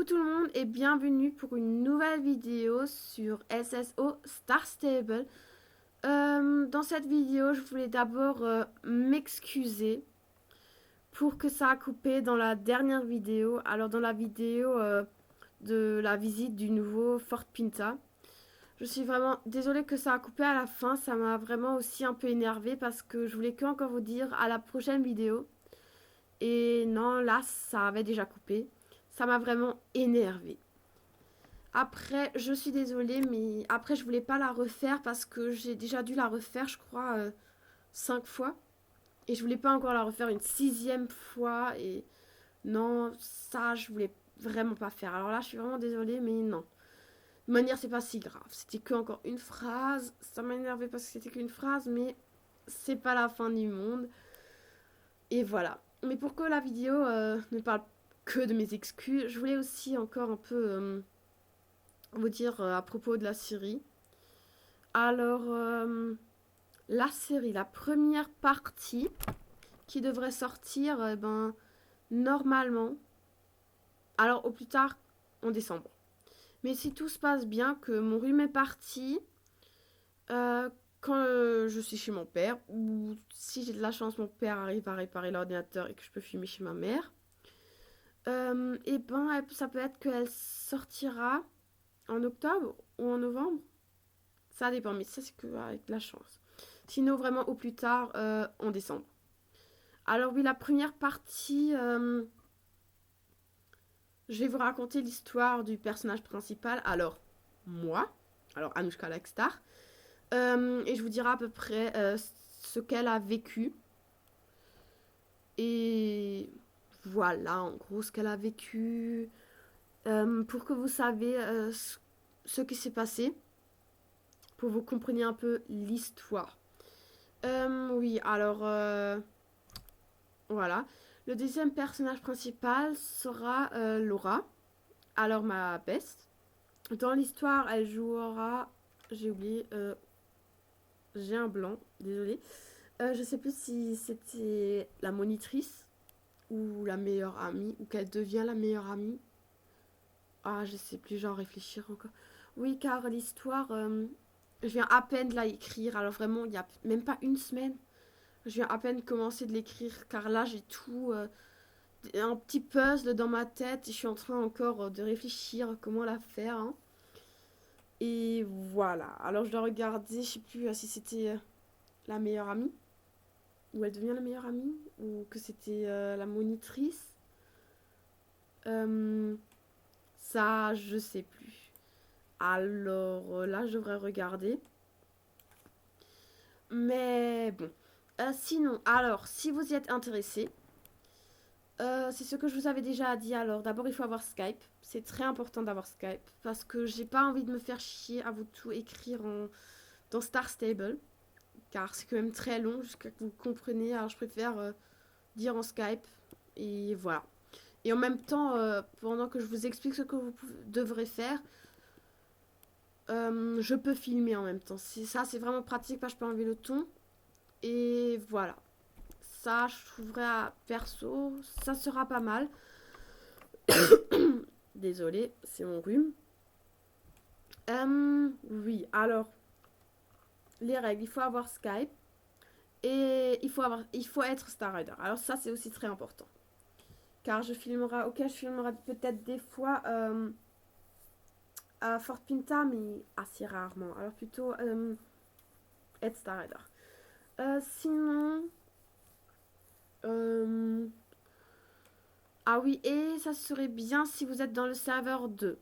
Coucou tout le monde et bienvenue pour une nouvelle vidéo sur SSO Star Stable. Dans cette vidéo, je voulais d'abord m'excuser pour que ça a coupé dans la dernière vidéo. Alors dans la vidéo de la visite du nouveau Fort Pinta. Je suis vraiment désolée que ça a coupé à la fin. Ça m'a vraiment aussi un peu énervée parce que je voulais que encore vous dire à la prochaine vidéo. Et non, là, ça avait déjà coupé. Ça m'a vraiment énervée. Après, je suis désolée, mais après, je voulais pas la refaire parce que j'ai déjà dû la refaire, je crois, 5 fois. Et je voulais pas encore la refaire une 6e fois. Et non, ça, je voulais vraiment pas faire. Alors là, je suis vraiment désolée, mais non. De manière, c'est pas si grave. C'était que encore une phrase. Ça m'a énervé parce que c'était qu'une phrase, mais c'est pas la fin du monde. Et voilà. Mais pour que la vidéo ne parle que de mes excuses, je voulais aussi encore un peu vous dire à propos de la série. Alors, la série, la première partie qui devrait sortir, normalement, alors au plus tard en décembre. Mais si tout se passe bien, que mon rhume est parti, quand je suis chez mon père, ou si j'ai de la chance, mon père arrive à réparer l'ordinateur et que je peux filmer chez ma mère, ça peut être qu'elle sortira en octobre ou en novembre. Ça dépend, mais ça c'est qu'avec la chance. Sinon, vraiment au plus tard en décembre. Alors oui, la première partie, je vais vous raconter l'histoire du personnage principal. Alors, moi, alors Anushka Lakstar. Et je vous dirai à peu près ce qu'elle a vécu. Et voilà, en gros, ce qu'elle a vécu. Pour que vous saviez ce qui s'est passé. Pour que vous compreniez un peu l'histoire. Oui, alors... voilà. Le deuxième personnage principal sera Laura. Alors ma best. Dans l'histoire, elle jouera... J'ai oublié... j'ai un blanc, désolé. Je sais plus si c'était la monitrice ou la meilleure amie, ou qu'elle devient la meilleure amie. Ah, je sais plus, j'en réfléchir encore. Oui, car l'histoire, je viens à peine de la écrire. Alors vraiment, il n'y a même pas une semaine. Je viens à peine commencer de l'écrire, car là, j'ai tout... un petit puzzle dans ma tête et je suis en train encore de réfléchir comment la faire. Hein. Et voilà. Alors je dois regarder, je sais plus si c'était la meilleure amie, ou elle devient la meilleure amie, ou que c'était la monitrice. Euh, Ça, je sais plus. Alors là, je devrais regarder. Mais bon. Sinon, alors, si vous y êtes intéressé, c'est ce que je vous avais déjà dit. Alors, d'abord, il faut avoir Skype. C'est très important d'avoir Skype. Parce que j'ai pas envie de me faire chier à vous tout écrire dans Star Stable. Car c'est quand même très long jusqu'à que vous compreniez. Alors, je préfère dire en Skype. Et voilà. Et en même temps, pendant que je vous explique ce que vous devrez faire, je peux filmer en même temps. Ça, c'est vraiment pratique parce que je peux enlever le ton. Et voilà. Ça, je trouverais à perso, ça sera pas mal. Désolée, c'est mon rhume. Oui, alors, les règles, il faut avoir Skype et il faut être Star Rider. Alors ça, c'est aussi très important. Car je filmerai peut-être des fois à Fort Pinta, mais assez rarement. Alors plutôt être Star Rider. Sinon, ah oui, et ça serait bien si vous êtes dans le serveur 2.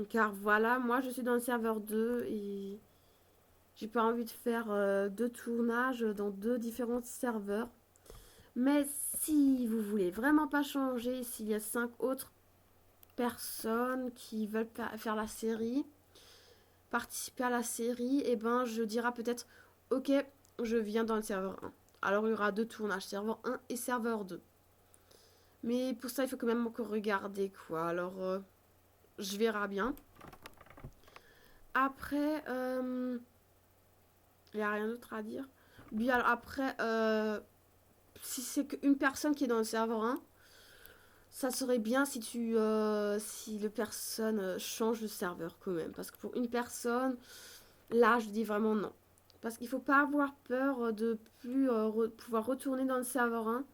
Car voilà, moi je suis dans le serveur 2 et j'ai pas envie de faire deux tournages dans deux différents serveurs. Mais si vous voulez vraiment pas changer, s'il y a 5 autres personnes qui veulent faire la série, participer à la série, et ben je dirai peut-être ok, je viens dans le serveur 1. Alors il y aura deux tournages, serveur 1 et serveur 2. Mais pour ça, il faut quand même encore regarder quoi. Alors je verrai bien. Après, il n'y a rien d'autre à dire. Puis alors après, si c'est qu'une personne qui est dans le serveur 1, ça serait bien si si le personne change de serveur quand même. Parce que pour une personne, là, je dis vraiment non. Parce qu'il faut pas avoir peur de plus pouvoir retourner dans le serveur 1.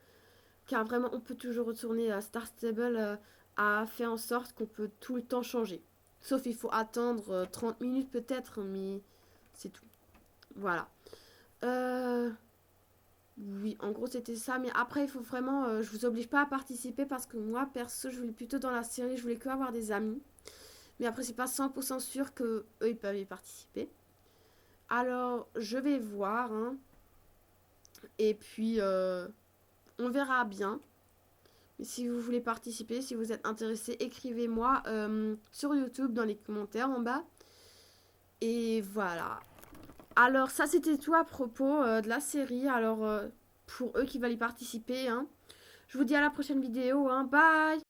Car vraiment, on peut toujours retourner à Star Stable a fait en sorte qu'on peut tout le temps changer. Sauf il faut attendre 30 minutes peut-être, mais c'est tout. Voilà. Oui, en gros c'était ça. Mais après, il faut vraiment... je vous oblige pas à participer parce que moi, perso, je voulais plutôt dans la série, je voulais que avoir des amis. Mais après, c'est pas 100% sûr que eux ils peuvent y participer. Alors, je vais voir. Hein. Et puis, on verra bien. Mais si vous voulez participer, si vous êtes intéressé, écrivez-moi sur YouTube dans les commentaires en bas. Et voilà. Alors ça c'était tout à propos de la série. Alors pour eux qui veulent y participer, hein, je vous dis à la prochaine vidéo. Hein. Bye!